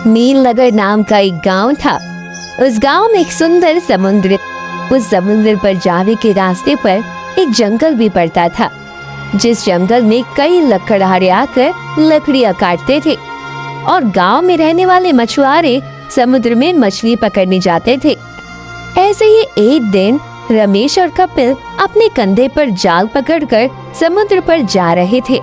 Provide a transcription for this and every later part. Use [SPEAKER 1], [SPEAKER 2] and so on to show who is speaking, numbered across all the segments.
[SPEAKER 1] नील नगर नाम का एक गांव था। उस गांव में एक सुंदर समुद्र, उस समुद्र पर जाने के रास्ते पर एक जंगल भी पड़ता था, जिस जंगल में कई लकड़हारे आकर लकड़ियां काटते थे और गांव में रहने वाले मछुआरे समुद्र में मछली पकड़ने जाते थे। ऐसे ही एक दिन रमेश और कपिल अपने कंधे पर जाल पकड़कर समुद्र पर जा रहे थे।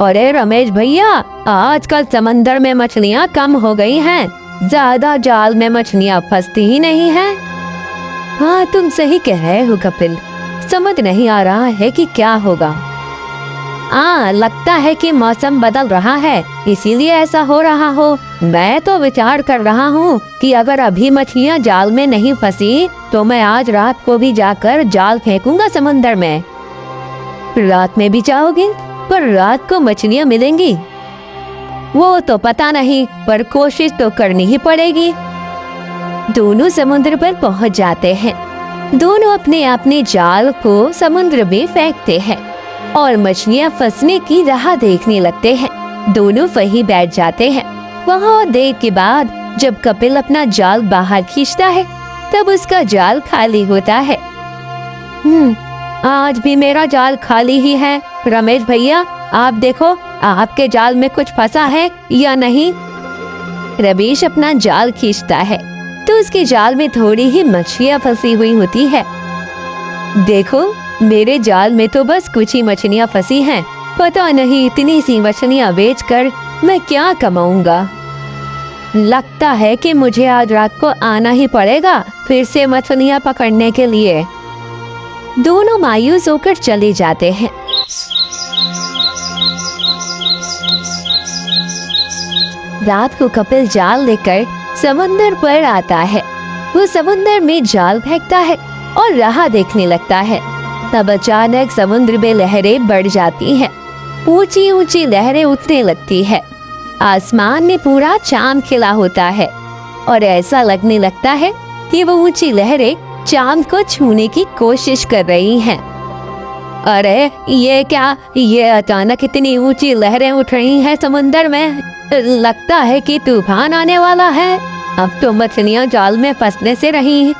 [SPEAKER 1] अरे रमेश भैया, आजकल समंदर में मछलियाँ कम हो गई हैं, ज्यादा जाल में मछलियाँ फंसती ही नहीं हैं। हाँ, तुम सही कह रहे हो कपिल, समझ नहीं आ रहा है कि क्या होगा। लगता है कि मौसम बदल रहा है, इसीलिए ऐसा हो रहा हो। मैं तो विचार कर रहा हूँ कि अगर अभी मछलियाँ जाल में नहीं फंसी तो मैं आज रात को भी जाकर जाल फेंकूंगा समंदर में। रात में भी जाओगे? पर रात को मछलियाँ मिलेंगी? वो तो पता नहीं, पर कोशिश तो करनी ही पड़ेगी। दोनों समुद्र पर पहुँच जाते हैं। दोनों अपने अपने जाल को समुद्र में फेंकते हैं और मछलियाँ फंसने की राह देखने लगते हैं। दोनों वहीं बैठ जाते हैं। वहाँ देर के बाद जब कपिल अपना जाल बाहर खींचता है तब उसका जाल खाली होता है। आज भी मेरा जाल खाली ही है। रमेश भैया, आप देखो, आपके जाल में कुछ फंसा है या नहीं? रमेश अपना जाल खींचता है तो उसके जाल में थोड़ी ही मछलियाँ फंसी हुई होती है। देखो, मेरे जाल में तो बस कुछ ही मछलियाँ फंसी हैं। पता नहीं इतनी सी मछलियाँ बेचकर मैं क्या कमाऊंगा। लगता है कि मुझे आज रात को आना ही पड़ेगा फिर से मछलियाँ पकड़ने के लिए। दोनों मायूस होकर चले जाते हैं। रात को कपिल जाल लेकर समंदर पर आता है। वो समंदर में जाल फेंकता है और राह देखने लगता है। तब अचानक समुद्र में लहरें बढ़ जाती हैं। ऊंची ऊंची लहरें उठने लगती है। आसमान में पूरा चांद खिला होता है और ऐसा लगने लगता है कि वो ऊंची लहरें चांद को छूने की कोशिश कर रही हैं। अरे ये क्या, ये अचानक इतनी ऊंची लहरें उठ रही हैं समुद्र में। लगता है कि तूफान आने वाला है। अब तो मछलियाँ जाल में फंसने से रही।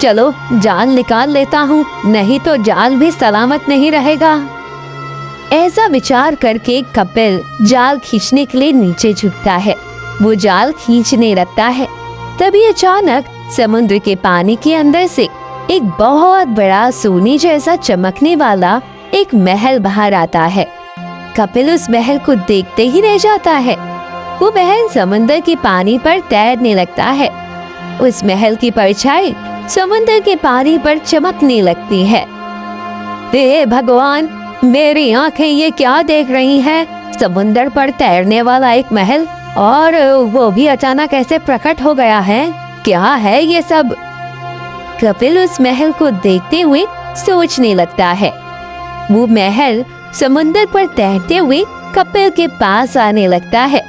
[SPEAKER 1] चलो जाल निकाल लेता हूँ, नहीं तो जाल भी सलामत नहीं रहेगा। ऐसा विचार करके कपिल जाल खींचने के लिए नीचे झुकता है। वो जाल खींचने लगता है। तभी अचानक समुद्र के पानी के अंदर से एक बहुत बड़ा सोने जैसा चमकने वाला एक महल बाहर आता है। कपिल उस महल को देखते ही रह जाता है। वो महल समुद्र के पानी पर तैरने लगता है। उस महल की परछाई समुद्र के पानी पर चमकने लगती है। हे भगवान, मेरी आंखें ये क्या देख रही हैं? समुद्र पर तैरने वाला एक महल, और वो भी अचानक ऐसे प्रकट हो गया है। क्या है ये सब? कपिल उस महल को देखते हुए सोचने लगता है। वो महल समुद्र पर तैरते हुए कपिल के पास आने लगता है।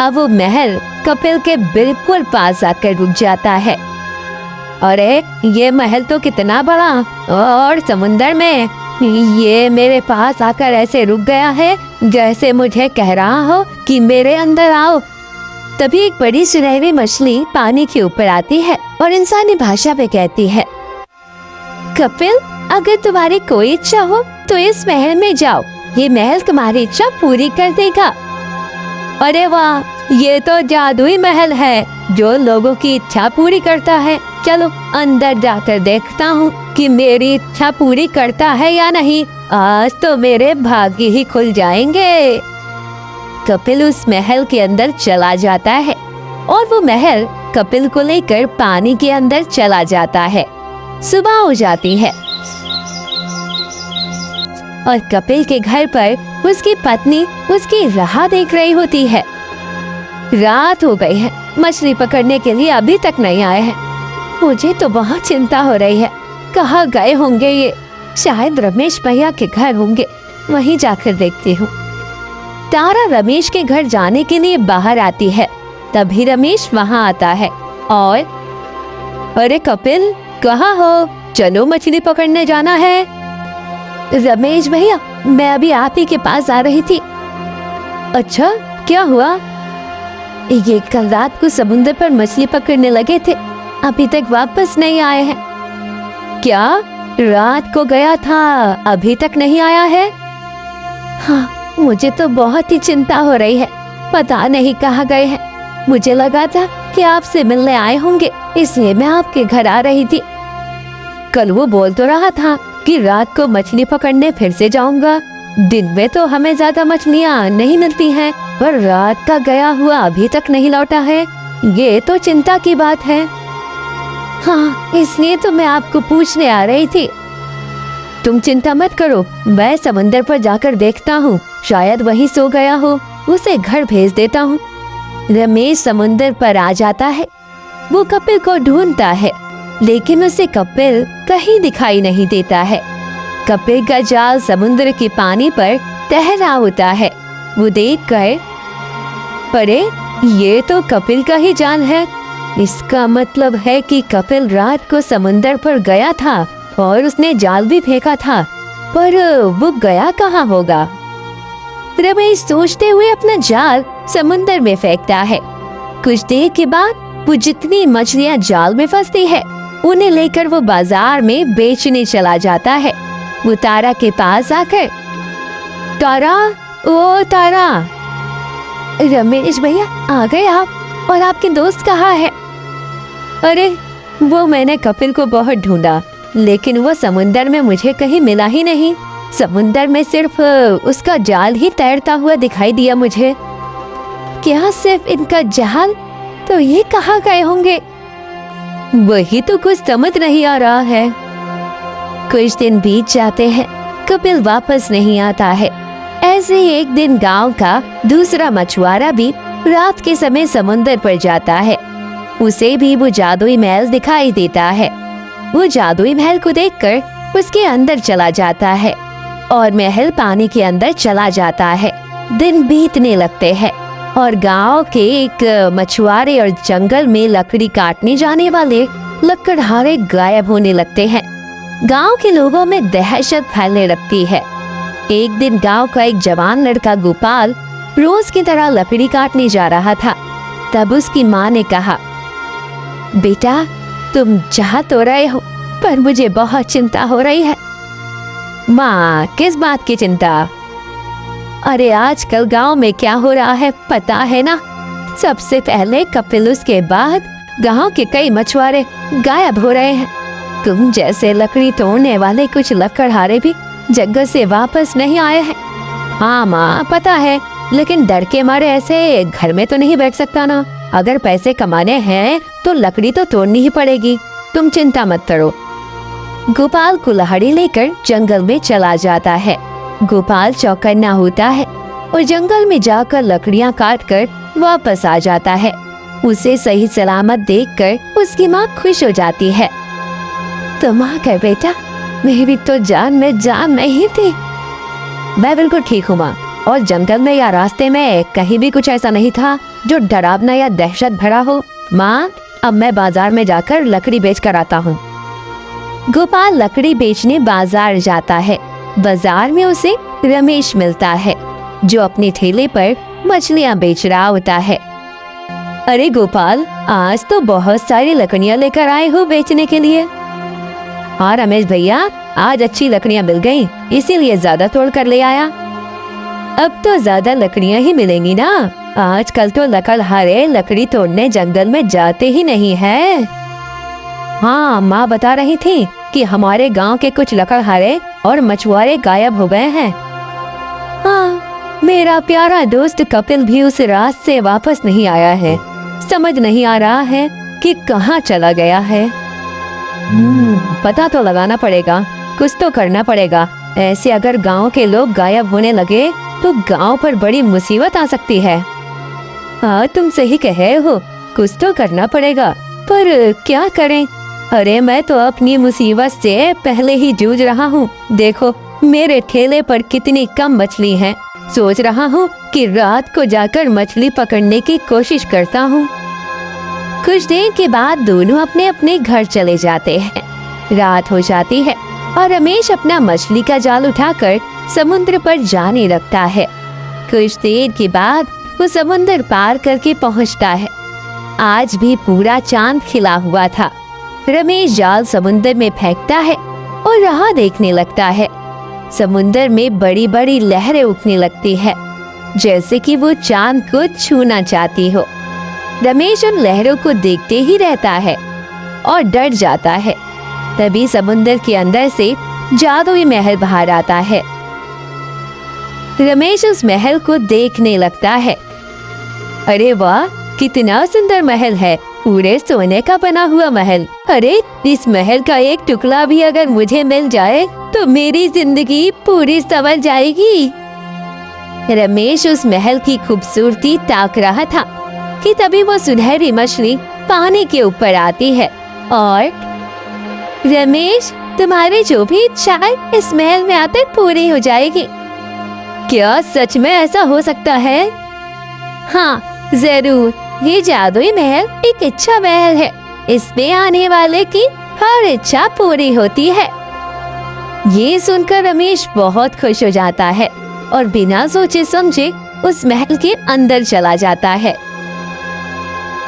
[SPEAKER 1] अब वो महल कपिल के बिल्कुल पास आकर रुक जाता है। अरे ये महल तो कितना बड़ा, और समुद्र में ये मेरे पास आकर ऐसे रुक गया है जैसे मुझे कह रहा हो कि मेरे अंदर आओ। तभी एक बड़ी सुनहरी मछली पानी के ऊपर आती है और इंसानी भाषा में कहती है, कपिल, अगर तुम्हारी कोई इच्छा हो तो इस महल में जाओ, ये महल तुम्हारी इच्छा पूरी कर देगा। अरे वाह, ये तो जादुई महल है जो लोगों की इच्छा पूरी करता है। चलो अंदर जाकर देखता हूँ कि मेरी इच्छा पूरी करता है या नहीं। आज तो मेरे भाग्य ही खुल जाएंगे। कपिल उस महल के अंदर चला जाता है और वो महल कपिल को लेकर पानी के अंदर चला जाता है। सुबह हो जाती है और कपिल के घर पर उसकी पत्नी उसकी राह देख रही होती है। रात हो गई है, मछली पकड़ने के लिए अभी तक नहीं आए हैं। मुझे तो बहुत चिंता हो रही है, कहाँ गए होंगे ये? शायद रमेश भैया के घर होंगे, वहीं जाकर देखती हूँ। तारा रमेश के घर जाने के लिए बाहर आती है। तभी रमेश वहाँ आता है और, अरे कपिल, कहाँ हो? चलो मछली पकड़ने जाना है। रमेश भैया, मैं अभी आप ही के पास आ रही थी। अच्छा, क्या हुआ? ये कल रात को समुद्र पर मछली पकड़ने लगे थे, अभी तक वापस नहीं आए हैं। क्या? रात को गया था, अभी तक नहीं आया है? हाँ, मुझे तो बहुत ही चिंता हो रही है, पता नहीं कहाँ गए हैं। मुझे लगा था कि आपसे मिलने आए होंगे, इसलिए मैं आपके घर आ रही थी। कल वो बोल तो रहा था कि रात को मछली पकड़ने फिर से जाऊंगा। दिन में तो हमें ज्यादा मछलियाँ नहीं मिलती हैं, पर रात का गया हुआ अभी तक नहीं लौटा है, ये तो चिंता की बात है। हाँ, इसलिए तो मैं आपको पूछने आ रही थी। तुम चिंता मत करो, मैं समंदर पर जाकर देखता हूँ, शायद वहीं सो गया हो, उसे घर भेज देता हूँ। रमेश समुंदर पर आ जाता है। वो कपिल को ढूंढता है, लेकिन उसे कपिल कहीं दिखाई नहीं देता है। कपिल का जाल समुद्र के पानी पर तैरा होता है। वो देखकर, अरे ये तो कपिल का ही जाल है। इसका मतलब है कि कपिल रात को समुद्र पर गया था और उसने जाल भी फेंका था, पर वो गया कहाँ होगा? रमेश सोचते हुए अपना जाल समुद्र में फेंकता है। कुछ देर के बाद वो जितनी मछलियाँ जाल में फंसती है, उन्हें लेकर वो बाजार में बेचने चला जाता है। वो तारा के पास आकर, तारा, ओ तारा। रमेश भैया, आ गए आप? और आपके दोस्त कहाँ है? अरे वो मैंने कपिल को बहुत ढूंढा, लेकिन वो समुंदर में मुझे कहीं मिला ही नहीं। समुंदर में सिर्फ उसका जाल ही तैरता हुआ दिखाई दिया मुझे। क्या सिर्फ इनका जाल? तो ये कहाँ गए होंगे? वही तो कुछ समझ नहीं आ रहा है। कुछ दिन बीत जाते हैं, कपिल वापस नहीं आता है। ऐसे ही एक दिन गांव का दूसरा मछुआरा भी रात के समय समुंदर पर जाता है। उसे भी वो जादुई महल दिखाई देता है। वो जादुई महल को देखकर उसके अंदर चला जाता है और महल पानी के अंदर चला जाता है। दिन बीतने लगते हैं और गांव के एक मछुआरे और जंगल में लकड़ी काटने जाने वाले लकड़हारे गायब होने लगते हैं। गांव के लोगों में दहशत फैलने लगती है। एक दिन गांव का एक जवान लड़का गोपाल रोज की तरह लकड़ी काटने जा रहा था। तब उसकी माँ ने कहा, बेटा तुम जा तो रहे हो, पर मुझे बहुत चिंता हो रही है। माँ, किस बात की चिंता? अरे आजकल गांव में क्या हो रहा है पता है ना? सबसे पहले कपिल, उसके बाद गांव के कई मछुआरे गायब हो रहे हैं। तुम जैसे लकड़ी तोड़ने वाले कुछ लकड़हारे भी जंगल से वापस नहीं आए हैं। हाँ माँ, पता है, लेकिन डर के मारे ऐसे घर में तो नहीं बैठ सकता ना। अगर पैसे कमाने हैं तो लकड़ी तो तोड़नी ही पड़ेगी। तुम चिंता मत करो। गोपाल कुल्हाड़ी लेकर जंगल में चला जाता है। गोपाल चौकन्ना होता है और जंगल में जाकर लकड़ियां काटकर वापस आ जाता है। उसे सही सलामत देखकर उसकी माँ खुश हो जाती है। तुम आ गए बेटा, मेरी तो जान में जान नहीं थी। मैं बिल्कुल ठीक हूँ माँ, और जंगल में या रास्ते में कहीं भी कुछ ऐसा नहीं था जो डरावना या दहशत भरा हो। माँ, अब मैं बाजार में जाकर लकड़ी बेच कर आता हूँ। गोपाल लकड़ी बेचने बाजार जाता है। बाजार में उसे रमेश मिलता है, जो अपने ठेले पर मछलियाँ बेच रहा होता है। अरे गोपाल, आज तो बहुत सारी लकड़ियाँ लेकर आए हो बेचने के लिए। हाँ रमेश भैया, आज अच्छी लकड़ियाँ मिल गयी, इसीलिए ज्यादा तोड़ कर ले आया। अब तो ज्यादा लकड़ियाँ ही मिलेंगी ना, आजकल तो लकड़हारे लकड़ी तोड़ने जंगल में जाते ही नहीं है। हाँ, माँ बता रही थी कि हमारे गांव के कुछ लकड़हारे और मछुआरे गायब हो गए हैं। हाँ, मेरा प्यारा दोस्त कपिल भी उस रात से वापस नहीं आया है। समझ नहीं आ रहा है कि कहाँ चला गया है। पता तो लगाना पड़ेगा, कुछ तो करना पड़ेगा। ऐसे अगर गांव के लोग गायब होने लगे तो गांव पर बड़ी मुसीबत आ सकती है। हाँ, तुम सही कहे हो, कुछ तो करना पड़ेगा, पर क्या करें? अरे मैं तो अपनी मुसीबत से पहले ही जूझ रहा हूँ। देखो मेरे ठेले पर कितनी कम मछली है। सोच रहा हूँ कि रात को जाकर मछली पकड़ने की कोशिश करता हूँ। कुछ देर के बाद दोनों अपने अपने घर चले जाते हैं। रात हो जाती है और रमेश अपना मछली का जाल उठाकर समुद्र पर जाने लगता है। कुछ देर के बाद वो समुंदर पार करके पहुंचता है। आज भी पूरा चांद खिला हुआ था। रमेश जाल समुंदर में फेंकता है और राह देखने लगता है। समुंदर में बड़ी बड़ी लहरें उठने लगती है, जैसे कि वो चांद को छूना चाहती हो। रमेश उन लहरों को देखते ही रहता है और डर जाता है। तभी समुंदर के अंदर से जादुई महल बाहर आता है। रमेश उस महल को देखने लगता है। अरे वाह, कितना सुंदर महल है, पूरे सोने का बना हुआ महल। अरे इस महल का एक टुकड़ा भी अगर मुझे मिल जाए तो मेरी जिंदगी पूरी संवर जाएगी। रमेश उस महल की खूबसूरती ताक रहा था कि तभी वो सुनहरी मछली पानी के ऊपर आती है और रमेश, तुम्हारी जो भी इच्छा है इस महल में आकर पूरी हो जाएगी। क्या सच में ऐसा हो सकता है? हाँ जरूर, ये जादुई महल एक इच्छा महल है। इसमें आने वाले की हर इच्छा पूरी होती है। ये सुनकर रमेश बहुत खुश हो जाता है और बिना सोचे समझे उस महल के अंदर चला जाता है।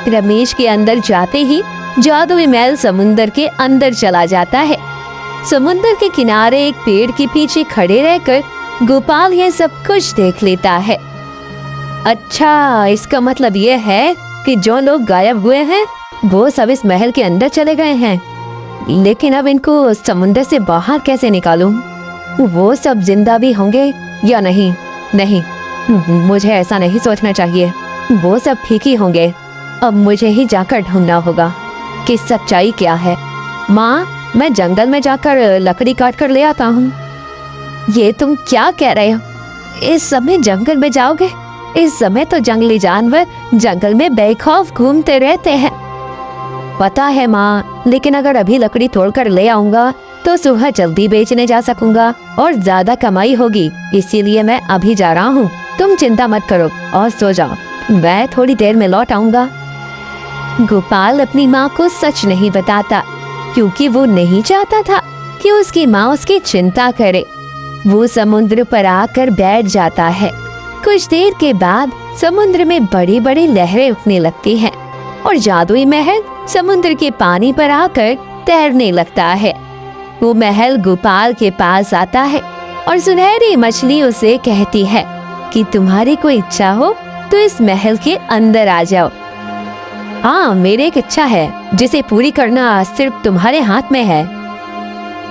[SPEAKER 1] रमेश के अंदर जाते ही जादुई महल समुंदर के अंदर चला जाता है। समुंदर के किनारे एक पेड़ के पीछे खड़े रहकर गोपाल यह सब कुछ देख लेता है। अच्छा, इसका मतलब ये है कि जो लोग गायब हुए हैं वो सब इस महल के अंदर चले गए हैं। लेकिन अब इनको समुंदर से बाहर कैसे निकालूं? वो सब जिंदा भी होंगे या नहीं? नहीं, मुझे ऐसा नहीं सोचना चाहिए। वो सब ठीक ही होंगे। अब मुझे ही जाकर ढूंढना होगा कि सच्चाई क्या है। माँ, मैं जंगल में जाकर लकड़ी काट कर ले आता हूँ। ये तुम क्या कह रहे हो? इस समय जंगल में जाओगे? इस समय तो जंगली जानवर जंगल में बेखौफ घूमते रहते हैं। पता है माँ, लेकिन अगर अभी लकड़ी तोड़कर ले आऊंगा तो सुबह जल्दी बेचने जा सकूंगा और ज्यादा कमाई होगी, इसीलिए मैं अभी जा रहा हूँ। तुम चिंता मत करो और सो जाओ, मैं थोड़ी देर में लौट आऊंगा। गोपाल अपनी माँ को सच नहीं बताता क्योंकि वो नहीं चाहता था कि उसकी माँ उसकी चिंता करे। वो समुद्र पर आकर बैठ जाता है। कुछ देर के बाद समुद्र में बड़ी बड़ी लहरें उठने लगती हैं और जादुई महल समुद्र के पानी पर आकर तैरने लगता है। वो महल गोपाल के पास आता है और सुनहरी मछली उसे कहती है कि तुम्हारी कोई इच्छा हो तो इस महल के अंदर आ जाओ। हाँ, मेरी एक इच्छा है जिसे पूरी करना सिर्फ तुम्हारे हाथ में है।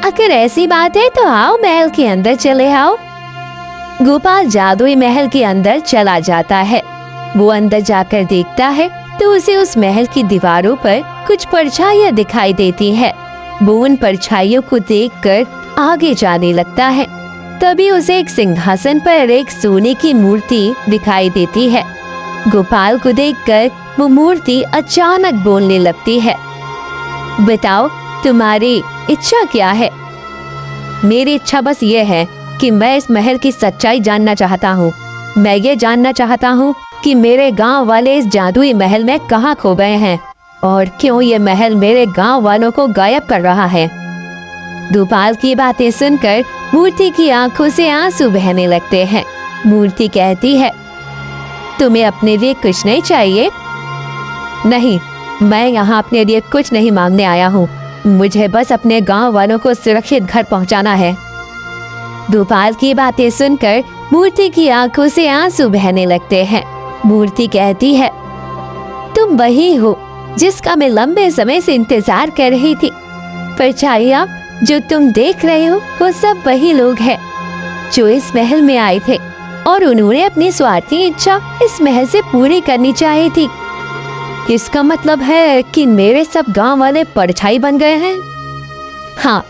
[SPEAKER 1] अगर ऐसी बात है तो आओ, महल के अंदर चले आओ। गोपाल जादुई महल के अंदर चला जाता है। वो अंदर जाकर देखता है तो उसे उस महल की दीवारों पर कुछ परछाइयां दिखाई देती है। वो उन परछाइयों को देखकर आगे जाने लगता है। तभी उसे एक सिंहासन पर एक सोने की मूर्ति दिखाई देती है। गोपाल को देखकर वो मूर्ति अचानक बोलने लगती है। बताओ, तुम्हारी इच्छा क्या है? मेरी इच्छा बस ये है कि मैं इस महल की सच्चाई जानना चाहता हूँ। मैं ये जानना चाहता हूँ कि मेरे गांव वाले इस जादुई महल में कहाँ खो गए हैं और क्यों ये महल मेरे गांव वालों को गायब कर रहा है। गोपाल की बातें सुनकर मूर्ति की आंखों से आंसू बहने लगते हैं। मूर्ति कहती है, तुम्हें अपने लिए कुछ नहीं चाहिए? नहीं, मैं यहाँ अपने लिए कुछ नहीं मांगने आया हूँ। मुझे बस अपने गांव वालों को सुरक्षित घर पहुँचाना है। गोपाल की बातें सुनकर मूर्ति की आंखों से आंसू बहने लगते हैं। मूर्ति कहती है, तुम वही हो जिसका मैं लंबे समय से इंतजार कर रही थी। परछाइयाँ जो तुम देख रहे हो वो सब वही लोग हैं जो इस महल में आए थे और उन्होंने अपनी स्वार्थी इच्छा इस महल से पूरी करनी चाहिए थी। इसका मतलब है कि मेरे सब गांव वाले परछाई बन गए हैं। हाँ,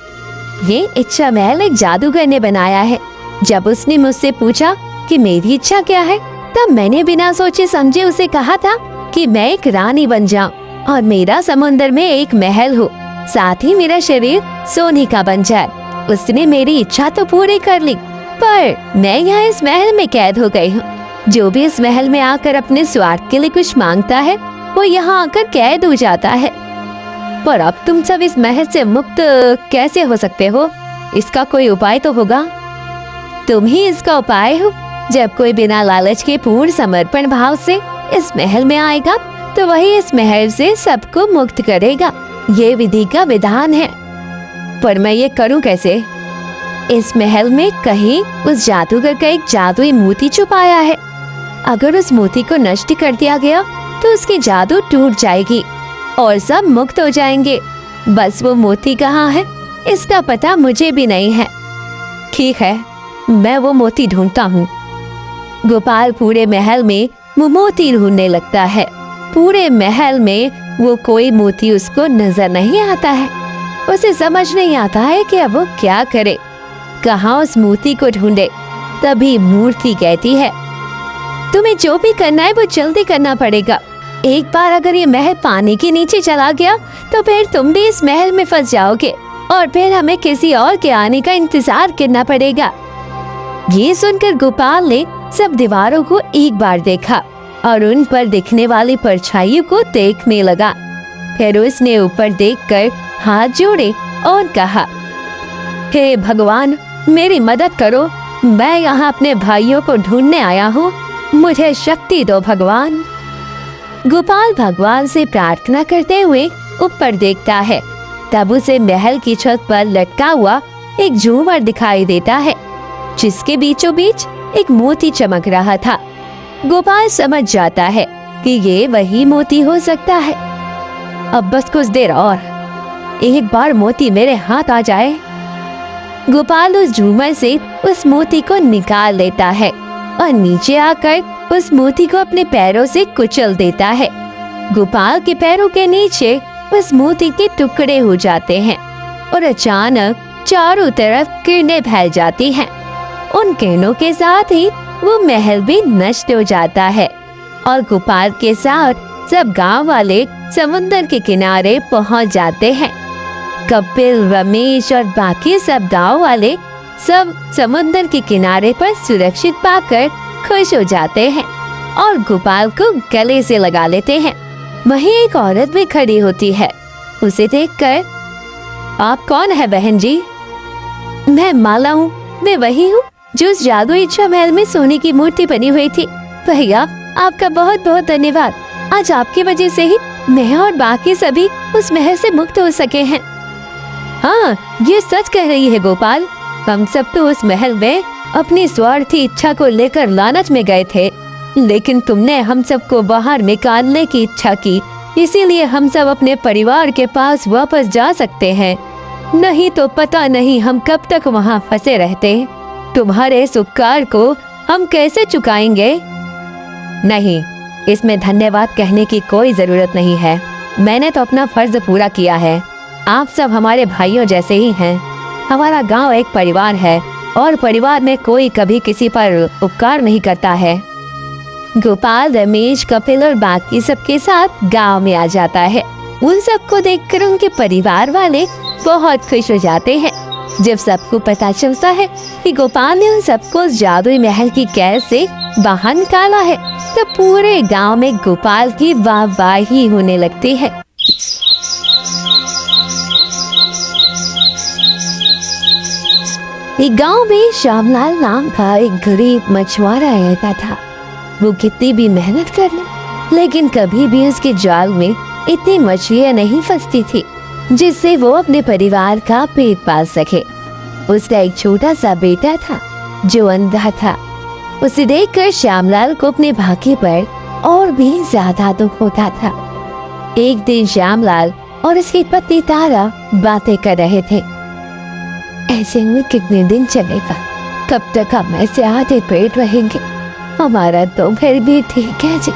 [SPEAKER 1] ये इच्छा महल एक जादूगर ने बनाया है। जब उसने मुझसे पूछा कि मेरी इच्छा क्या है, तब मैंने बिना सोचे समझे उसे कहा था कि मैं एक रानी बन जाऊं और मेरा समुंदर में एक महल हो, साथ ही मेरा शरीर सोने का बन जाए। उसने मेरी इच्छा तो पूरी कर ली, पर मैं यहाँ इस महल में कैद हो गई हूँ। जो भी इस महल में आकर अपने स्वार्थ के लिए कुछ मांगता है वो यहाँ आकर कैद हो जाता है। पर अब तुम सब इस महल से मुक्त कैसे हो सकते हो? इसका कोई उपाय तो होगा। तुम ही इसका उपाय हो। जब कोई बिना लालच के पूर्ण समर्पण भाव से इस महल में आएगा तो वही इस महल से सबको मुक्त करेगा। ये विधि का विधान है। पर मैं ये करूं कैसे? इस महल में कहीं उस जादूगर का एक जादुई मोती छुपाया है। अगर उस मोती को नष्ट कर दिया गया तो उसकी जादू टूट जाएगी और सब मुक्त हो जाएंगे। बस वो मोती कहाँ है इसका पता मुझे भी नहीं है। ठीक है, मैं वो मोती ढूंढता हूँ। गोपाल पूरे महल में वो मोती ढूंढने लगता है। पूरे महल में वो कोई मोती उसको नजर नहीं आता है। उसे समझ नहीं आता है कि अब वो क्या करे, कहाँ उस मोती को ढूंढे। तभी मूर्ति कहती है, तुम्हें जो भी करना है वो जल्दी करना पड़ेगा। एक बार अगर ये महल पानी के नीचे चला गया तो फिर तुम भी इस महल में फंस जाओगे और फिर हमें किसी और के आने का इंतजार करना पड़ेगा। ये सुनकर गोपाल ने सब दीवारों को एक बार देखा और उन पर दिखने वाली परछाइयों को देखने लगा। फिर उसने ऊपर देखकर हाथ जोड़े और कहा, हे भगवान, मेरी मदद करो। मैं यहाँ अपने भाइयों को ढूंढने आया हूँ। मुझे शक्ति दो भगवान। गोपाल भगवान से प्रार्थना करते हुए ऊपर देखता है। तब उसे महल की छत पर लटका हुआ एक झूमर दिखाई देता है जिसके बीचों बीच एक मोती चमक रहा था। गोपाल समझ जाता है कि ये वही मोती हो सकता है। अब बस कुछ देर और, एक बार मोती मेरे हाथ आ जाए। गोपाल उस झूमर से उस मोती को निकाल लेता है और नीचे आकर उस मोती को अपने पैरों से कुचल देता है। गोपाल के पैरों के नीचे उस मोती के टुकड़े हो जाते हैं और अचानक चारों तरफ किरणें फैल जाती हैं। उन किरणों के साथ ही वो महल भी नष्ट हो जाता है और गोपाल के साथ सब गांव वाले समुद्र के किनारे पहुंच जाते हैं। कपिल, रमेश और बाकी सब गांव वाले सब समुद्र के किनारे पर सुरक्षित पाकर खुश हो जाते हैं और गोपाल को गले से लगा लेते हैं। वहीं एक औरत भी खड़ी होती है। उसे देखकर, आप कौन है बहन जी? मैं माला हूँ। मैं वही हूँ जो उस जादू इच्छा महल में सोने की मूर्ति बनी हुई थी। भैया, आपका बहुत बहुत धन्यवाद। आज आपकी वजह से ही मैं और बाकी सभी उस महल से मुक्त हो सके हैं। हाँ, ये सच कह रही है गोपाल। हम सब तो उस महल में अपनी स्वार्थी इच्छा को लेकर लालच में गए थे, लेकिन तुमने हम सबको बाहर निकालने की इच्छा की, इसीलिए हम सब अपने परिवार के पास वापस जा सकते हैं। नहीं तो पता नहीं हम कब तक वहाँ फंसे रहते। तुम्हारे इस उपकार को हम कैसे चुकाएंगे? नहीं, इसमें धन्यवाद कहने की कोई जरूरत नहीं है। मैंने तो अपना फर्ज पूरा किया है। आप सब हमारे भाइयों जैसे ही हैं। हमारा गांव एक परिवार है और परिवार में कोई कभी किसी पर उपकार नहीं करता है। गोपाल, रमेश, कपिल और बाकी सबके साथ गांव में आ जाता है। उन सबको देखकर उनके परिवार वाले बहुत खुश हो जाते हैं। जब सबको पता चलता है कि गोपाल ने उन सबको जादुई महल की कैद से बाहर निकाला है तो पूरे गांव में गोपाल की वाहवाही होने लगती है। एक गांव में श्यामलाल नाम का एक गरीब मछुआरा रहता था। वो कितनी भी मेहनत कर ले लेकिन कभी भी उसके जाल में इतनी मछलियां नहीं फंसती थी जिससे वो अपने परिवार का पेट पाल सके। उसका एक छोटा सा बेटा था जो अंधा था। उसे देखकर श्यामलाल को अपने भाग्य पर और भी ज्यादा दुख होता था। एक दिन श्यामलाल और उसकी पत्नी तारा बातें कर रहे थे। ऐसे में कितने दिन चलेगा? कब तक हम ऐसे आधे पेट रहेंगे? हमारा तो फिर भी ठीक है जी,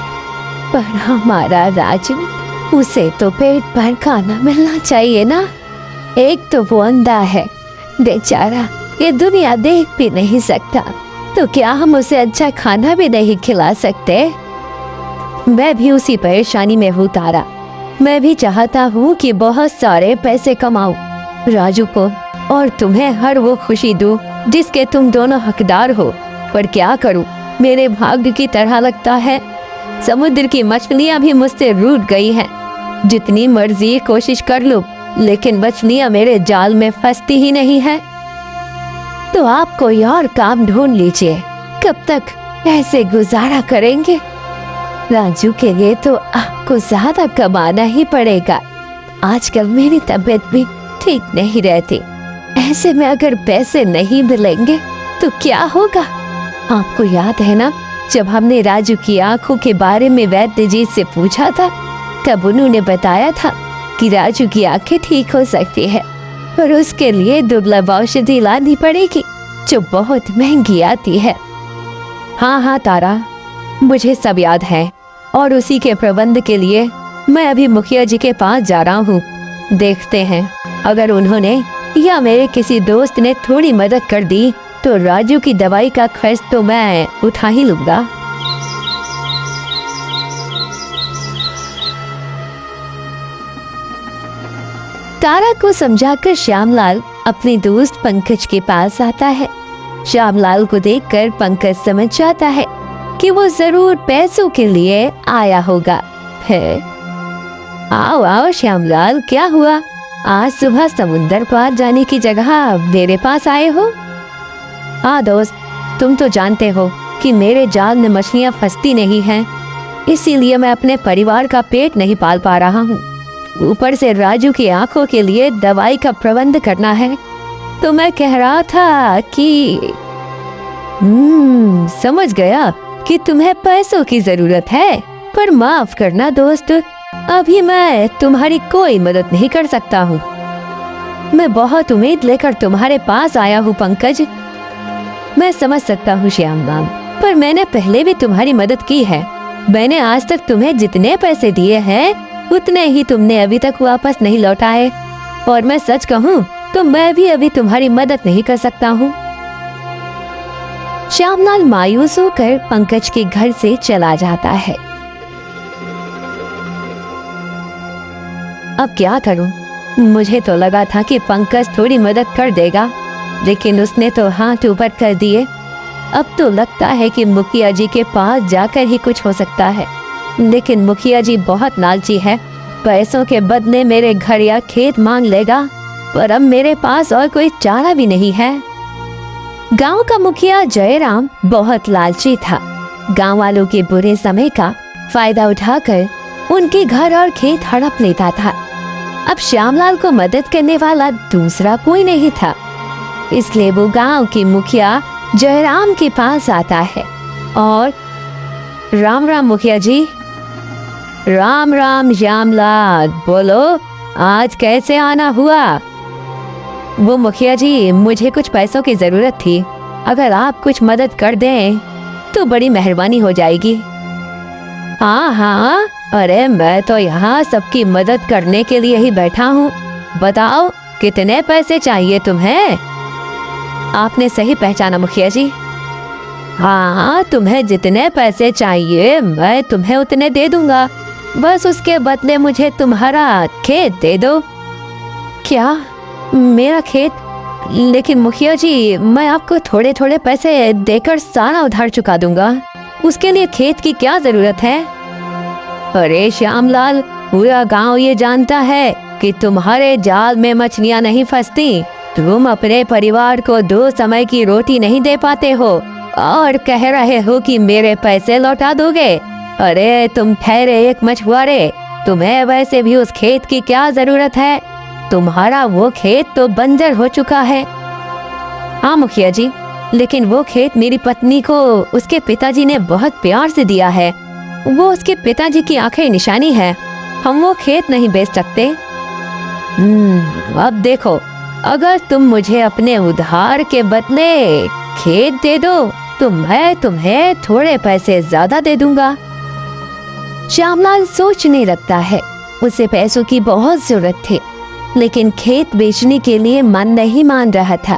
[SPEAKER 1] पर हमारा राजू, उसे तो पेट भर खाना मिलना चाहिए ना। एक तो वो अंधा है बेचारा, ये दुनिया देख भी नहीं सकता, तो क्या हम उसे अच्छा खाना भी नहीं खिला सकते? मैं भी उसी परेशानी में हूँ तारा। मैं भी चाहता हूँ कि बहुत सारे पैसे कमाऊं, राजू को और तुम्हें हर वो खुशी दूं जिसके तुम दोनों हकदार हो। पर क्या करूं, मेरे भाग्य की तरह लगता है समुद्र की मछलियां भी मुझसे रूठ गई हैं। जितनी मर्जी कोशिश कर लूं, लेकिन मछलियां मेरे जाल में फंसती ही नहीं है। तो आप कोई और काम ढूंढ लीजिए। कब तक कैसे गुजारा करेंगे? राजू के लिए तो आपको ज्यादा कमाना ही पड़ेगा। आजकल मेरी तबीयत भी ठीक नहीं रहती। ऐसे में अगर पैसे नहीं मिलेंगे तो क्या होगा? आपको याद है ना, जब हमने राजू की आंखों के बारे में वैद्य जी से पूछा था, तब उन्होंने बताया था कि राजू की आंखें ठीक हो सकती है, पर उसके लिए दुर्लभ औषधि लानी पड़ेगी जो बहुत महंगी आती है। हाँ हाँ तारा, मुझे सब याद है, और उसी के प्रबंध के लिए मैं अभी मुखिया जी के पास जा रहा हूँ। देखते हैं, अगर उन्होंने या मेरे किसी दोस्त ने थोड़ी मदद कर दी तो राजू की दवाई का खर्च तो मैं उठा ही लूंगा। तारा को समझाकर श्यामलाल अपने दोस्त पंकज के पास आता है। श्यामलाल को देखकर पंकज समझ जाता है कि वो जरूर पैसों के लिए आया होगा। है, आओ आओ श्यामलाल, क्या हुआ? आज सुबह समुंदर पार जाने की जगह मेरे पास आए हो? हाँ दोस्त, तुम तो जानते हो कि मेरे जाल में मछलियाँ फंसती नहीं हैं, इसीलिए मैं अपने परिवार का पेट नहीं पाल पा रहा हूँ। ऊपर से राजू की आंखों के लिए दवाई का प्रबंध करना है, तो मैं कह रहा था कि समझ गया कि तुम्हें पैसों की जरूरत है, पर माफ करना दोस्त, अभी मैं तुम्हारी कोई मदद नहीं कर सकता हूँ। मैं बहुत उम्मीद लेकर तुम्हारे पास आया हूँ पंकज। मैं समझ सकता हूँ श्यामलाल, पर मैंने पहले भी तुम्हारी मदद की है। मैंने आज तक तुम्हें जितने पैसे दिए हैं उतने ही तुमने अभी तक वापस नहीं लौटाए, और मैं सच कहूँ तो मैं भी अभी तुम्हारी मदद नहीं कर सकता हूँ। श्यामलाल मायूस होकर पंकज के घर से चला जाता है। अब क्या करूं? मुझे तो लगा था कि पंकज थोड़ी मदद कर देगा, लेकिन उसने तो हाथ ऊपर कर दिए। अब तो लगता है कि मुखिया जी के पास जाकर ही कुछ हो सकता है, लेकिन मुखिया जी बहुत लालची है। पैसों के बदले मेरे घर या खेत मांग लेगा, पर अब मेरे पास और कोई चारा भी नहीं है। गांव का मुखिया जयराम बहुत लालची था। गांव वालों के बुरे समय का फायदा उठाकर उनके घर और खेत हड़प लेता था। अब श्यामलाल को मदद करने वाला दूसरा कोई नहीं था, इसलिए वो गांव के मुखिया जयराम के पास आता है और राम राम मुखिया जी। राम राम श्यामलाल, बोलो आज कैसे आना हुआ? वो मुखिया जी, मुझे कुछ पैसों की जरूरत थी, अगर आप कुछ मदद कर दें तो बड़ी मेहरबानी हो जाएगी। हाँ हाँ, अरे मैं तो यहाँ सबकी मदद करने के लिए ही बैठा हूँ। बताओ कितने पैसे चाहिए तुम्हें? आपने सही पहचाना मुखिया जी। हाँ, तुम्हें जितने पैसे चाहिए मैं तुम्हें उतने दे दूंगा, बस उसके बदले मुझे तुम्हारा खेत दे दो। क्या? मेरा खेत? लेकिन मुखिया जी, मैं आपको थोड़े थोड़े पैसे देकर सारा उधार चुका दूंगा, उसके लिए खेत की क्या जरूरत है? अरे श्यामलाल, पूरा गांव ये जानता है कि तुम्हारे जाल में मछलियां नहीं फंसती। तुम अपने परिवार को 2 समय की रोटी नहीं दे पाते हो और कह रहे हो कि मेरे पैसे लौटा दोगे। अरे तुम ठहरे एक मछुआरे, तुम्हें वैसे भी उस खेत की क्या जरूरत है? तुम्हारा वो खेत तो बंजर हो चुका है। हाँ मुखिया जी, लेकिन वो खेत मेरी पत्नी को उसके पिताजी ने बहुत प्यार से दिया है। वो उसके पिताजी की आखिरी निशानी है। हम वो खेत नहीं बेच सकते। अब देखो, अगर तुम मुझे अपने उधार के बदले खेत दे दो तो मैं तुम्हें थोड़े पैसे ज्यादा दे दूंगा। श्यामलाल सोचने लगता है। उसे पैसों की बहुत जरूरत थी, लेकिन खेत बेचने के लिए मन नहीं मान रहा था।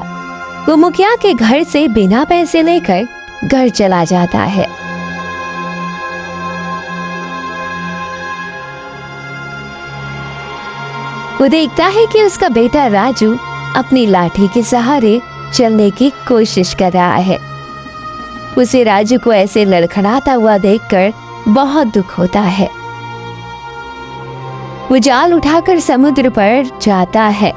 [SPEAKER 1] वो मुखिया के घर से बिना पैसे लेकर घर चला जाता है। वो देखता है कि उसका बेटा राजू अपनी लाठी के सहारे चलने की कोशिश कर रहा है। उसे राजू को ऐसे लड़खड़ाता हुआ देखकर बहुत दुख होता है। वो जाल उठाकर समुद्र पर जाता है।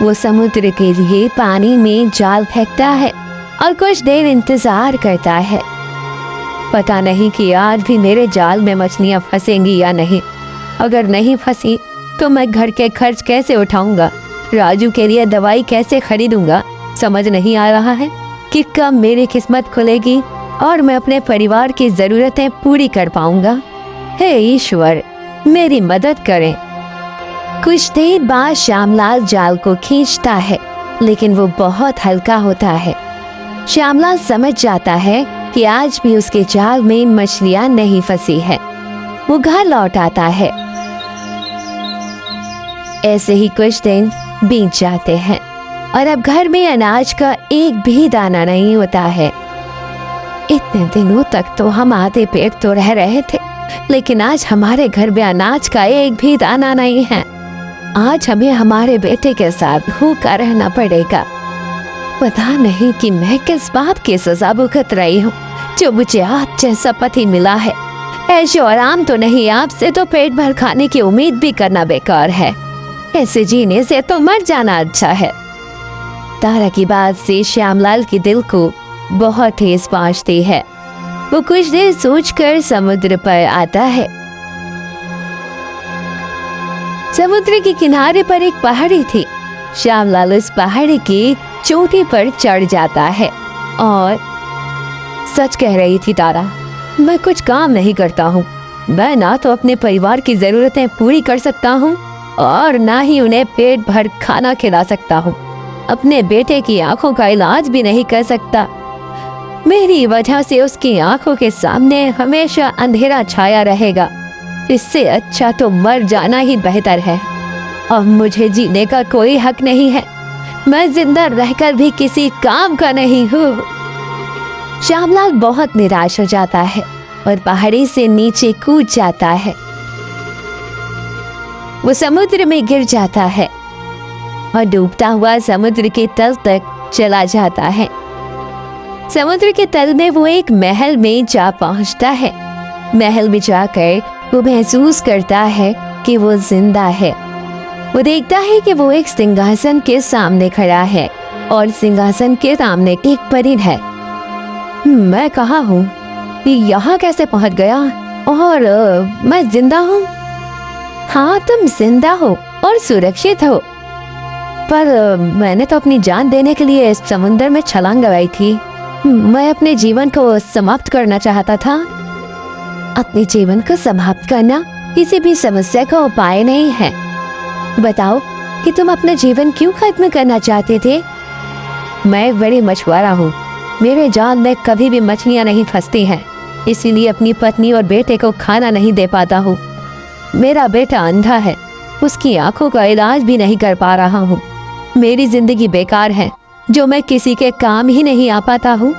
[SPEAKER 1] वो समुद्र के लिए पानी में जाल फेंकता है और कुछ देर इंतजार करता है। पता नहीं कि आज भी मेरे जाल में मछलियां फंसेंगी या नहीं। अगर नहीं फंसी तो मैं घर के खर्च कैसे उठाऊंगा, राजू के लिए दवाई कैसे खरीदूंगा। समझ नहीं आ रहा है कि कब मेरी किस्मत खुलेगी और मैं अपने परिवार की जरूरतें पूरी कर पाऊंगा। हे ईश्वर, मेरी मदद करें। कुछ देर बाद श्यामलाल जाल को खींचता है, लेकिन वो बहुत हल्का होता है। श्यामलाल समझ जाता है कि आज भी उसके जाल में मछलियां नहीं फंसी है। वो घर लौट आता है। ऐसे ही कुछ दिन बीत जाते हैं और अब घर में अनाज का एक भी दाना नहीं होता है। इतने दिनों तक तो हम आधे पेट तो रह रहे थे, लेकिन आज हमारे घर में अनाज का एक भी दाना नहीं है। आज हमें हमारे बेटे के साथ भूखा रहना पड़ेगा। पता नहीं कि मैं किस बात की सजा भुगत रही हूँ जो मुझे आज जैसा पति मिला है। ऐशो आराम तो नहीं, आपसे तो पेट भर खाने की उम्मीद भी करना बेकार है। ऐसे जीने से तो मर जाना अच्छा है। तारा की बात से श्यामलाल के दिल को बहुत ठेस पहुंचती है। वो कुछ देर सोचकर समुद्र पर आता है। समुद्र के किनारे पर एक पहाड़ी थी। श्यामलाल उस पहाड़ी की चोटी पर चढ़ जाता है और सच कह रही थी तारा, मैं कुछ काम नहीं करता हूँ। मैं ना तो अपने परिवार की जरूरतें पूरी कर सकता हूँ और ना ही उन्हें पेट भर खाना खिला सकता हूँ। अपने बेटे की आंखों का इलाज भी नहीं कर सकता। मेरी वजह से उसकी आंखों के सामने हमेशा अंधेरा छाया रहेगा। इससे अच्छा तो मर जाना ही बेहतर है। अब मुझे जीने का कोई हक नहीं है। मैं जिंदा रहकर भी किसी काम का नहीं हूँ। श्यामलाल बहुत निराश हो जाता है और पहाड़ी से नीचे कूद जाता है। वो समुद्र में गिर जाता है और डूबता हुआ समुद्र के तल तक चला जाता है। समुद्र के तल में वो एक महल में जा पहुंचता है। महल में जाकर वो महसूस करता है कि वो जिंदा है। वो देखता है कि वो एक सिंहासन के सामने खड़ा है और सिंहासन के सामने एक परी है। मैं कहाँ हूँ? यहाँ कैसे पहुँच गया? और मैं जिंदा हूँ? हाँ, तुम जिंदा हो और सुरक्षित हो। पर मैंने तो अपनी जान देने के लिए इस समुद्र में छलांग लगाई थी। मैं अपने जीवन को समाप्त करना चाहता था। अपने जीवन को समाप्त करना किसी भी समस्या का उपाय नहीं है। बताओ कि तुम अपना जीवन क्यों खत्म करना चाहते थे? मैं बड़ी मछुआरा हूँ। मेरे जाल में कभी भी मछलियाँ नहीं फंसती हैं, इसीलिए अपनी पत्नी और बेटे को खाना नहीं दे पाता हूँ। मेरा बेटा अंधा है, उसकी आंखों का इलाज भी नहीं कर पा रहा हूँ। मेरी जिंदगी बेकार है जो मैं किसी के काम ही नहीं आ पाता हूँ।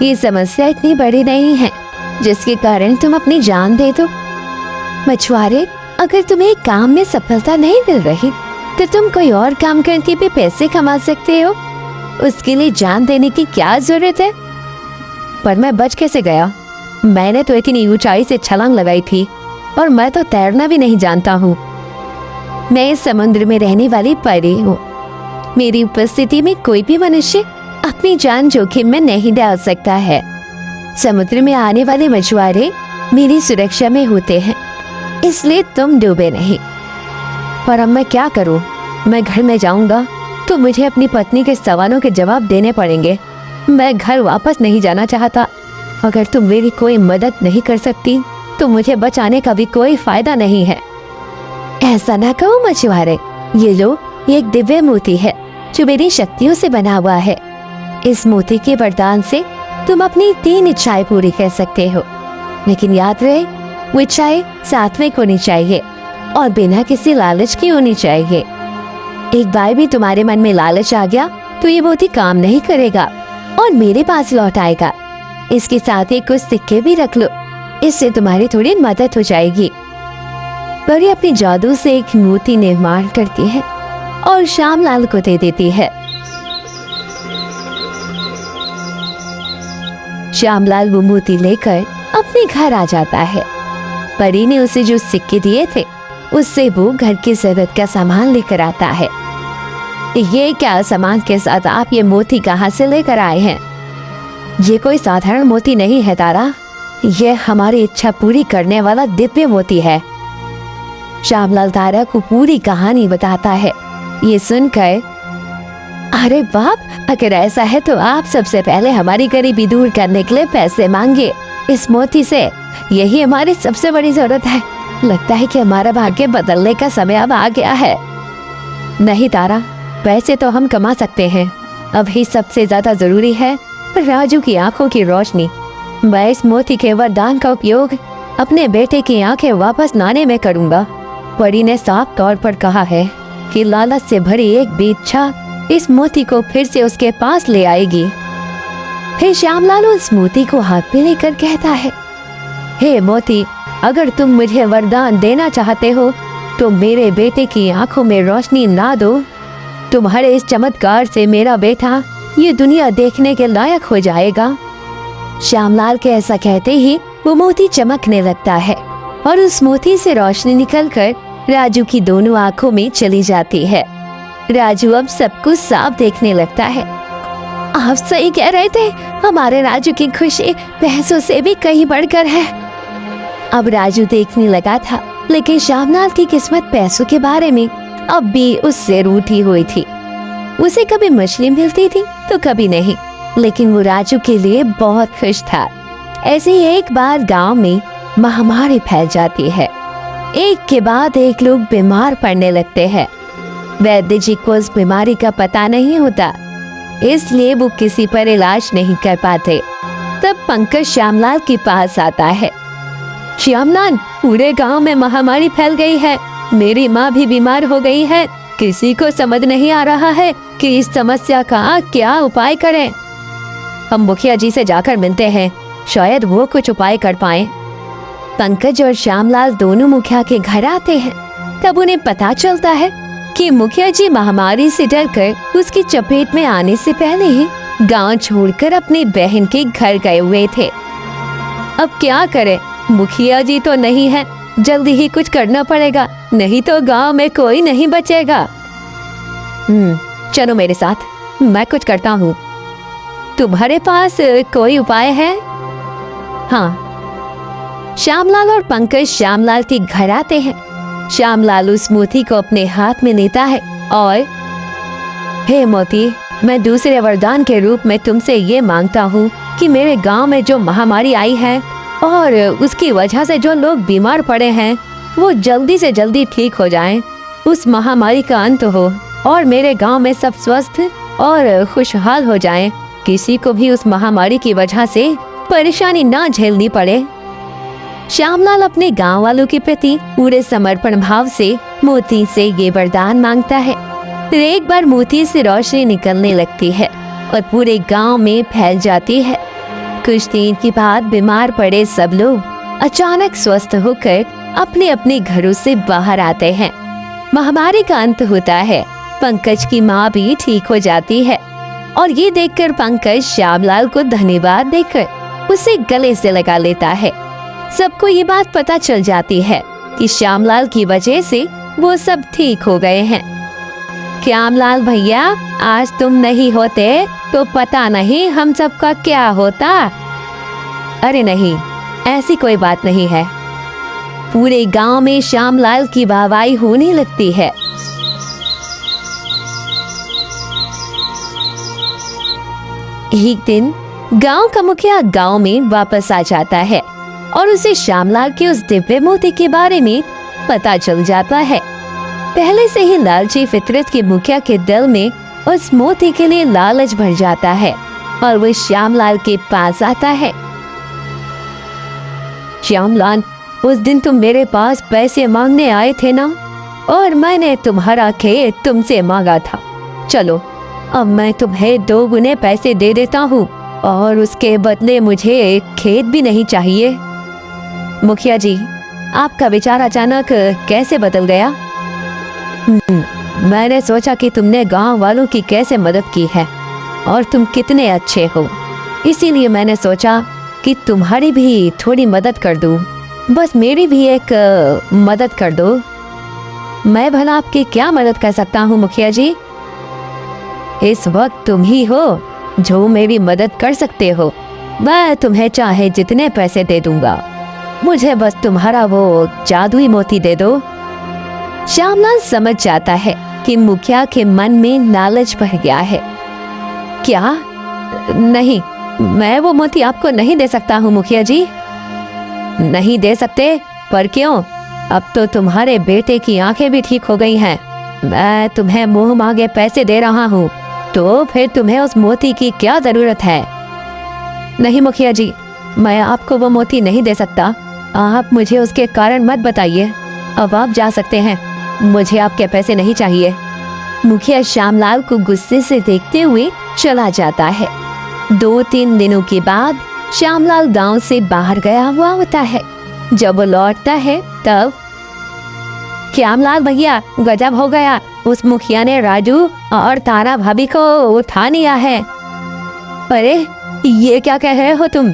[SPEAKER 1] ये समस्या इतनी बड़ी नहीं है जिसके कारण तुम अपनी जान दे दो। मछुआरे, अगर तुम्हें काम में सफलता नहीं मिल रही तो तुम कोई और काम करके भी पैसे कमा सकते हो। उसके लिए जान देने की क्या जरूरत है? पर मैं बच कैसे गया? मैंने तो इतनी ऊंचाई से छलांग लगाई थी और मैं तो तैरना भी नहीं जानता हूँ। मैं इस समुद्र में रहने वाली परी हूँ। मेरी उपस्थिति में कोई भी मनुष्य अपनी जान जोखिम में नहीं डाल सकता है। समुद्र में आने वाले मछुआरे मेरी सुरक्षा में होते हैं, इसलिए तुम डूबे नहीं। पर अब मैं क्या करूं? मैं घर में जाऊंगा तो मुझे अपनी पत्नी के सवालों के जवाब देने पड़ेंगे। मैं घर वापस नहीं जाना चाहता। अगर तुम मेरी कोई मदद नहीं कर सकती तो मुझे बचाने का भी कोई फायदा नहीं है। ऐसा ना कहो मछुआरे, ये लो, ये एक दिव्य मोती है जो मेरी शक्तियों से बना हुआ है। इस मोती के वरदान से तुम अपनी 3 इच्छाएं पूरी कर सकते हो, लेकिन याद रहे वो इच्छाएं सात्विक होनी चाहिए और बिना किसी लालच की होनी चाहिए। एक बार भी तुम्हारे मन में लालच आ गया तो ये मोती काम नहीं करेगा और मेरे पास लौट आएगा। इसके साथ ही कुछ सिक्के भी रख लो, इससे तुम्हारी थोड़ी मदद हो जाएगी। परी अपनी जादू से एक मोती निर्माण करती है और श्यामलाल को दे देती है। श्यामलाल वो मोती लेकर अपने घर आ जाता है। परी ने उसे जो सिक्के दिए थे उससे वो घर की जरूरत का सामान लेकर आता है। ये क्या सामान के साथ आप ये मोती कहाँ से लेकर आए हैं? ये कोई साधारण मोती नहीं है तारा, ये हमारी इच्छा पूरी करने वाला दिव्य मोती है। श्यामलाल तारा को पूरी कहानी बताता है। ये सुनकर, अरे बाप, अगर ऐसा है तो आप सबसे पहले हमारी गरीबी दूर करने के लिए पैसे मांगे इस मोती से। यही हमारी सबसे बड़ी जरूरत है। लगता है कि हमारा भाग्य बदलने का समय अब आ गया है। नहीं तारा, पैसे तो हम कमा सकते हैं, अभी सबसे ज्यादा जरूरी है राजू की आंखों की रोशनी। मैं इस मोती के वरदान का उपयोग अपने बेटे की आंखें वापस लाने में करूंगा। परी ने साफ तौर पर कहा है कि लालच से भरी एक भी इच्छा इस मोती को फिर से उसके पास ले आएगी। फिर श्यामलाल उस मोती को हाथ में लेकर कहता है, हे मोती, अगर तुम मुझे वरदान देना चाहते हो तो मेरे बेटे की आंखों में रोशनी ना दो। तुम्हारे इस चमत्कार से मेरा बेटा ये दुनिया देखने के लायक हो जाएगा। श्यामलाल के ऐसा कहते ही वो मोती चमकने लगता है और उस मोती से रोशनी निकलकर राजू की दोनों आंखों में चली जाती है। राजू अब सब कुछ साफ देखने लगता है। आप सही कह रहे थे, हमारे राजू की खुशी पैसों से भी कहीं बढ़कर है। अब राजू देखने लगा था, लेकिन श्यामलाल की किस्मत पैसों के बारे में अब भी उससे रूठी हुई थी। उसे कभी मछली मिलती थी तो कभी नहीं, लेकिन वो राजू के लिए बहुत खुश था। ऐसे ही एक बार गांव में महामारी फैल जाती है। एक के बाद एक लोग बीमार पड़ने लगते हैं। वैद्य जी को उस बीमारी का पता नहीं होता, इसलिए वो किसी पर इलाज नहीं कर पाते। तब पंकज श्यामलाल के पास आता है। श्यामलाल, पूरे गांव में महामारी फैल गई है, मेरी माँ भी बीमार हो गई है। किसी को समझ नहीं आ रहा है कि इस समस्या का क्या उपाय करें। हम मुखिया जी से जाकर मिलते हैं, शायद वो कुछ उपाय कर पाए। पंकज और श्यामलाल दोनों मुखिया के घर आते हैं। तब उन्हें पता चलता है कि मुखिया जी महामारी से डरकर उसकी चपेट में आने से पहले ही गांव छोड़कर अपनी बहन के घर गए हुए थे। अब क्या करें, मुखिया जी तो नहीं है, जल्दी ही कुछ करना पड़ेगा, नहीं तो गांव में कोई नहीं बचेगा। चलो मेरे साथ, मैं कुछ करता हूँ। तुम्हारे पास कोई उपाय है? हाँ। श्यामलाल और पंकज श्यामलाल के घर आते हैं। श्यामलाल उस मोती को अपने हाथ में लेता है और, हे मोती, मैं दूसरे वरदान के रूप में तुमसे ये मांगता हूँ कि मेरे गांव में जो महामारी आई है और उसकी वजह से जो लोग बीमार पड़े हैं वो जल्दी से जल्दी ठीक हो जाएं। उस महामारी का अंत हो और मेरे गांव में सब स्वस्थ और खुशहाल हो जाएं। किसी को भी उस महामारी की वजह से परेशानी ना झेलनी पड़े। श्यामलाल अपने गांव वालों के प्रति पूरे समर्पण भाव से मोती से ये वरदान मांगता है। फिर एक बार मोती से रोशनी निकलने लगती है और पूरे गांव में फैल जाती है। कुछ दिन के बाद बीमार पड़े सब लोग अचानक स्वस्थ होकर अपने अपने घरों से बाहर आते हैं। महामारी का अंत होता है। पंकज की माँ भी ठीक हो जाती है और ये देखकर पंकज श्यामलाल को धन्यवाद देकर उसे गले से लगा लेता है। सबको ये बात पता चल जाती है कि श्यामलाल की वजह से वो सब ठीक हो गए हैं। श्यामलाल भैया, आज तुम नहीं होते तो पता नहीं हम सबका क्या होता। अरे नहीं, ऐसी कोई बात नहीं है। पूरे गांव में श्यामलाल की वाहवाही होने लगती है। एक दिन गांव का मुखिया गांव में वापस आ जाता है और उसे श्यामलाल के उस दिव्य मोती के बारे में पता चल जाता है। पहले से ही लालची फितरत के मुखिया के दिल में उस मोती के लिए लालच भर जाता है और वो श्यामलाल के पास आता है। श्यामलाल, उस दिन तुम मेरे पास पैसे मांगने आए थे ना, और मैंने तुम्हारा खेत तुमसे मांगा था। चलो, अब मैं तुम्हें 2 गुने पैसे दे देता हूँ और उसके बदले मुझे एक खेत भी नहीं चाहिए। मुखिया जी, आपका विचार अचानक कैसे बदल गया? मैंने सोचा कि तुमने गांव वालों की कैसे मदद की है और तुम कितने अच्छे हो, इसीलिए मैंने सोचा कि तुम्हारी भी थोड़ी मदद कर दूं। बस मेरी भी एक मदद कर दो। मैं भला आपकी क्या मदद कर सकता हूँ मुखिया जी? इस वक्त तुम ही हो जो मेरी मदद कर सकते हो। मैं तुम्हें चाहे जितने पैसे दे दूंगा, मुझे बस तुम्हारा वो जादुई मोती दे दो। श्यामलाल समझ जाता है कि मुखिया के मन में लालच भर गया है। क्या? नहीं, मैं वो मोती आपको नहीं दे सकता हूँ मुखिया जी। नहीं दे सकते? पर क्यों? अब तो तुम्हारे बेटे की आंखें भी ठीक हो गई हैं। मैं तुम्हें मुंह मांगे पैसे दे रहा हूँ, तो फिर तुम्हें उस मोती की क्या जरूरत है? नहीं मुखिया जी, मैं आपको वो मोती नहीं दे सकता। आप मुझे उसके कारण मत बताइए। अब आप जा सकते हैं, मुझे आपके पैसे नहीं चाहिए। मुखिया श्यामलाल को गुस्से से देखते हुए चला जाता है। 2-3 दिनों के बाद श्यामलाल गांव से बाहर गया हुआ होता है। जब वो लौटता है तब, श्यामलाल भैया गजब हो गया, उस मुखिया ने राजू और तारा भाभी को उठा लिया है। अरे ये क्या कह रहे हो तुम?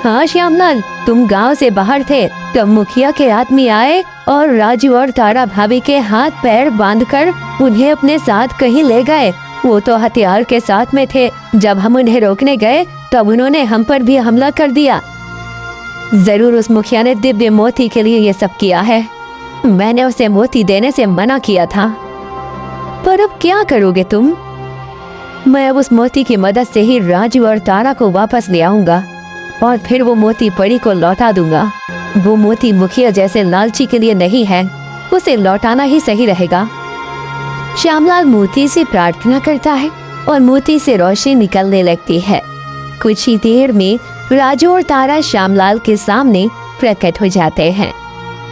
[SPEAKER 1] हाँ श्यामलाल, तुम गांव से बाहर थे तब मुखिया के आदमी आए और राजू और तारा भाभी के हाथ पैर बांधकर उन्हें अपने साथ कहीं ले गए। वो तो हथियार के साथ में थे। जब हम उन्हें रोकने गए तब उन्होंने हम पर भी हमला कर दिया। जरूर उस मुखिया ने दिव्य मोती के लिए ये सब किया है। मैंने उसे मोती देने से मना किया था, पर अब क्या करोगे तुम? मैं अब उस मोती की मदद से ही राजू और तारा को वापस ले आऊंगा और फिर वो मोती परी को लौटा दूंगा। वो मोती मुखिया जैसे लालची के लिए नहीं है, उसे लौटाना ही सही रहेगा। श्यामलाल मोती से प्रार्थना करता है और मोती से रोशनी निकलने लगती है। कुछ ही देर में राजू और तारा श्यामलाल के सामने प्रकट हो जाते हैं।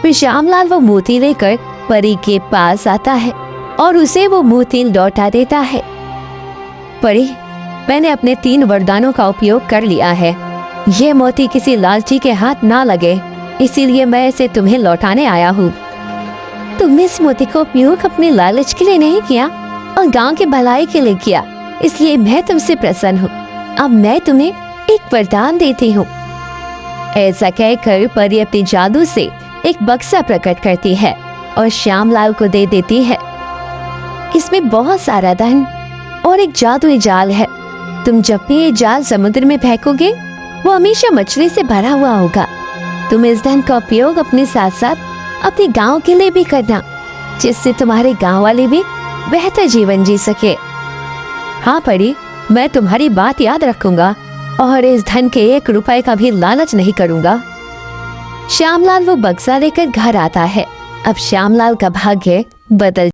[SPEAKER 1] फिर श्यामलाल वो मोती लेकर परी के पास आता है और उसे वो मोती लौटा देता है। परी, मैंने अपने 3 वरदानों का उपयोग कर लिया है। ये मोती किसी लालची के हाथ ना लगे, इसीलिए मैं इसे तुम्हें लौटाने आया हूँ। तुमने इस मोती का उपयोग अपने लालच के लिए नहीं किया और गांव के भलाई के लिए किया, इसलिए मैं तुमसे प्रसन्न हूँ। अब मैं तुम्हें एक वरदान देती हूँ। ऐसा कहकर परी अपने जादू से एक बक्सा प्रकट करती है और श्यामलाल को दे देती है। इसमें बहुत सारा धन और एक जादुई जाल है। तुम जब भी ये जाल समुद्र में फेंकोगे, वो हमेशा मछली से भरा हुआ होगा। तुम इस धन का उपयोग अपने साथ साथ अपने गांव के लिए भी करना, जिससे तुम्हारे गांव वाले भी बेहतर जीवन जी सके। हाँ परी, मैं तुम्हारी बात याद रखूंगा और इस धन के 1 रुपए का भी लालच नहीं करूंगा। श्यामलाल वो बक्सा लेकर घर आता है। अब श्यामलाल का भाग्य बदल